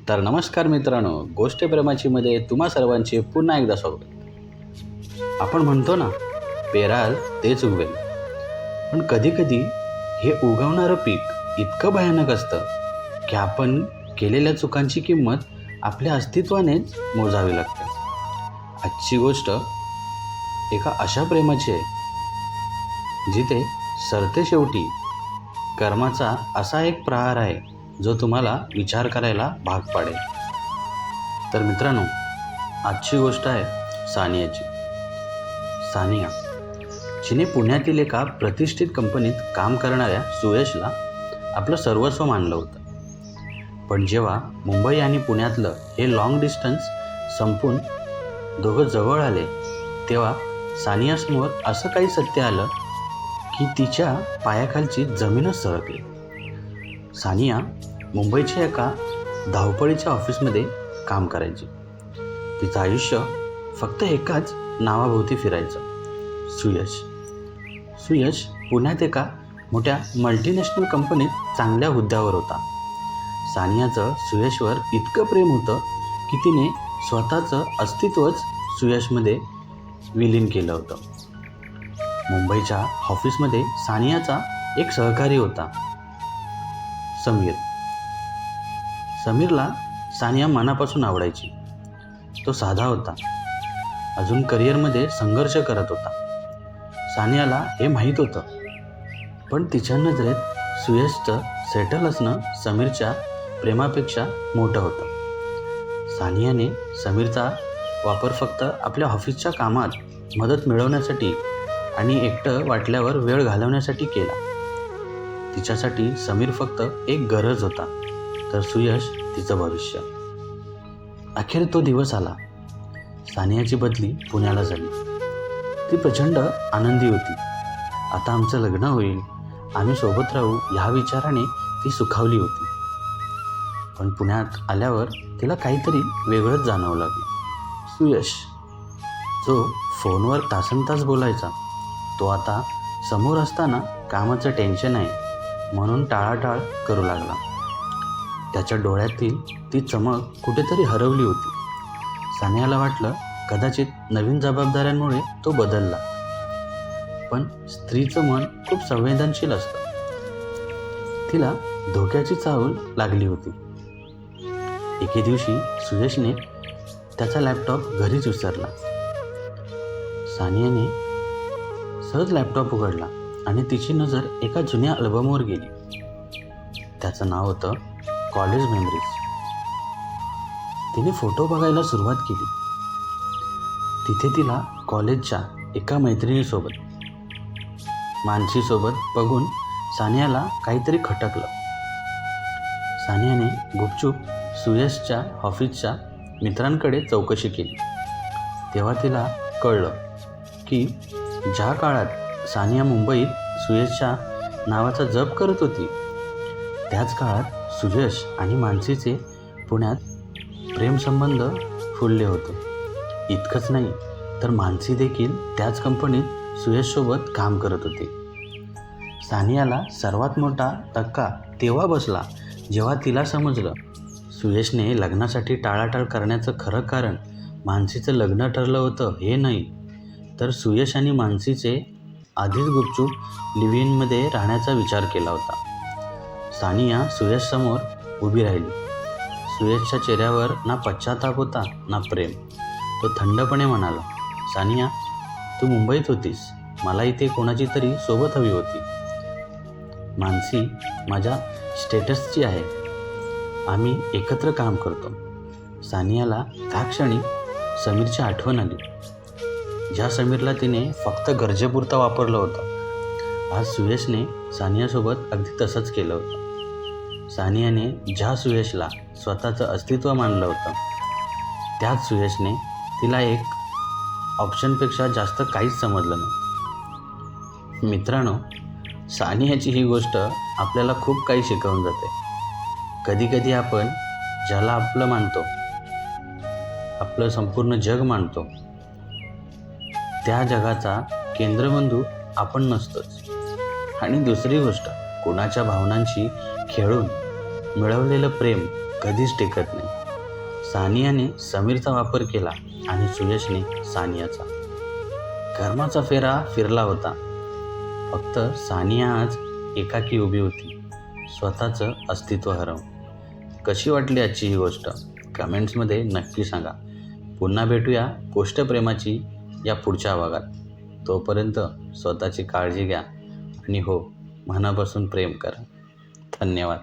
तर नमस्कार मित्रांनो, गोष्ट प्रेमाची मध्ये तुम्हा सर्वांचे पुन्हा एकदा स्वागत. आपण म्हणतो ना, पेराल तेच उगवेल. पण कधीकधी हे उगवणारं पीक इतकं भयानक असतं की आपण केलेल्या चुकांची किंमत आपल्या अस्तित्वानेच मोजावी लागते. आजची गोष्ट एका अशा प्रेमाची आहे जिथे सरते शेवटी कर्माचा असा एक प्रहार आहे जो तुम्हाला विचार करायला भाग पाडेल. तर मित्रांनो, आजची गोष्ट आहे सानियाची. सानिया, जिने पुण्यातील एका प्रतिष्ठित कंपनीत काम करणाऱ्या सुयशला आपलं सर्वस्व मानलं होतं. पण जेव्हा मुंबई आणि पुण्यातलं हे लॉंग डिस्टन्स संपून दोघं जवळ आले, तेव्हा सानियासमोर असं काही सत्य आलं की तिच्या पायाखालची जमीनच सरकली. सानिया मुंबईच्या एका धावपळीच्या ऑफिसमध्ये काम करायची. तिचं आयुष्य फक्त एकाच नावाभोवती फिरायचं, सुयश. सुयश पुण्यात एका मोठ्या मल्टीनॅशनल कंपनीत चांगल्या हुद्द्यावर होता. सानियाचं सुयशवर इतकं प्रेम होतं की तिने स्वतःचं अस्तित्वच सुयशमध्ये विलीन केलं होतं. मुंबईच्या ऑफिसमध्ये सानियाचा एक सहकारी होता, समीर. समीरला सानिया मनापासून आवडायची. तो साधा होता, अजून करिअरमध्ये संघर्ष करत होता. सानियाला हे माहीत होतं, पण तिच्या नजरेत सुयशचं सेटल असणं समीरच्या प्रेमापेक्षा मोठं होतं. सानियाने समीरचा वापर फक्त आपल्या ऑफिसच्या कामात मदत मिळवण्यासाठी आणि एकटं वाटल्यावर वेळ घालवण्यासाठी केला. तिच्यासाठी समीर फक्त एक गरज होता, तर सुयश तिचं भविष्य. अखेर तो दिवस आला. सानियाची बदली पुण्याला झाली. ती प्रचंड आनंदी होती. आता आमचं लग्न होईल, आम्ही सोबत राहू, ह्या विचाराने ती सुखावली होती. पण पुण्यात आल्यावर तिला काहीतरी वेगळंच जाणवू लागलं. सुयश, जो फोनवर तासनतास बोलायचा, तो आता समोर असताना कामाचं टेन्शन आहे म्हणून टाळाटाळ करू लागला. त्याच्या डोळ्यातील ती चमक कुठेतरी हरवली होती. सानियाला वाटलं कदाचित नवीन जबाबदाऱ्यांमुळे तो बदलला. पण स्त्रीचं मन खूप संवेदनशील असतं. तिला धोक्याची चाहूल लागली होती. एके दिवशी सुयशने त्याचा लॅपटॉप घरीच विसरला. सानियाने सहज लॅपटॉप उघडला आणि तिची नजर एका जुन्या अल्बमवर गेली. त्याचं नाव होतं कॉलेज मेमरीज. तिने फोटो बघायला सुरुवात केली. तिथे तिला कॉलेजच्या एका मैत्रिणीसोबत, मानसीसोबत बघून सानियाला काहीतरी खटकलं. सानियाने गुपचूप सुयशच्या ऑफिसच्या मित्रांकडे चौकशी केली. तेव्हा तिला कळलं की ज्या काळात सानिया मुंबईत सुयशच्या नावाचा जप करत होती, त्याच काळात सुयश आणि मानसीचे पुण्यात प्रेमसंबंध फुलले होते. इतकंच नाही, तर मानसी देखील त्याच कंपनीत सुयशसोबत काम करत होती. सानियाला सर्वात मोठा धक्का तेव्हा बसला जेव्हा तिला समजलं सुयशने लग्नासाठी टाळाटाळ करण्याचं खरं कारण मानसीचं लग्न ठरलं होतं हे नाही, तर सुयश आणि मानसीचे आधीच गुपचूप लिव्ह इनमध्ये राहण्याचा विचार केला होता. सानिया सुयशसमोर उभी राहिली. सुयशच्या चेहऱ्यावर ना पश्चाताप होता ना प्रेम. तो थंडपणे म्हणाला, सानिया, तू मुंबईत होतीस, मला इथे कोणाची तरी सोबत हवी होती. मानसी माझ्या स्टेटसची आहे, आम्ही एकत्र काम करतो. सानियाला त्या क्षणी समीरची आठवण आली, ज्या समीरला तिने फक्त गरजेपुरता वापरलं होतं. आज सुयशने सानियासोबत अगदी तसंच केलं होतं. सानियाने ज्या सुयशला स्वतःचं अस्तित्व मानलं होतं, त्याच सुयशने तिला एक ऑप्शनपेक्षा जास्त काहीच समजलं नव्हतं. मित्रांनो, सानियाची ही गोष्ट आपल्याला खूप काही शिकवून जाते. कधीकधी आपण ज्याला आपलं मानतो, आपलं संपूर्ण जग मानतो, त्या जगाचा केंद्रबिंदू आपण नसतोच. आणि दुसरी गोष्ट, कोणाच्या भावनांशी खेळून मिळवलेलं प्रेम कधीच टिकत नाही. सानियाने समीरचा वापर केला आणि सुयशने सानियाचा. कर्माचा फेरा फिरला होता. फक्त सानिया आज एकाकी उभी होती, स्वतःचं अस्तित्व हरवून. कशी वाटली आजची ही गोष्ट कमेंट्समध्ये नक्की सांगा. पुन्हा भेटूया गोष्ट प्रेमाची या पुढच्या भागात. तोपर्यंत स्वतःची काळजी घ्या आणि हो, मनापासून प्रेम करा. धन्यवाद.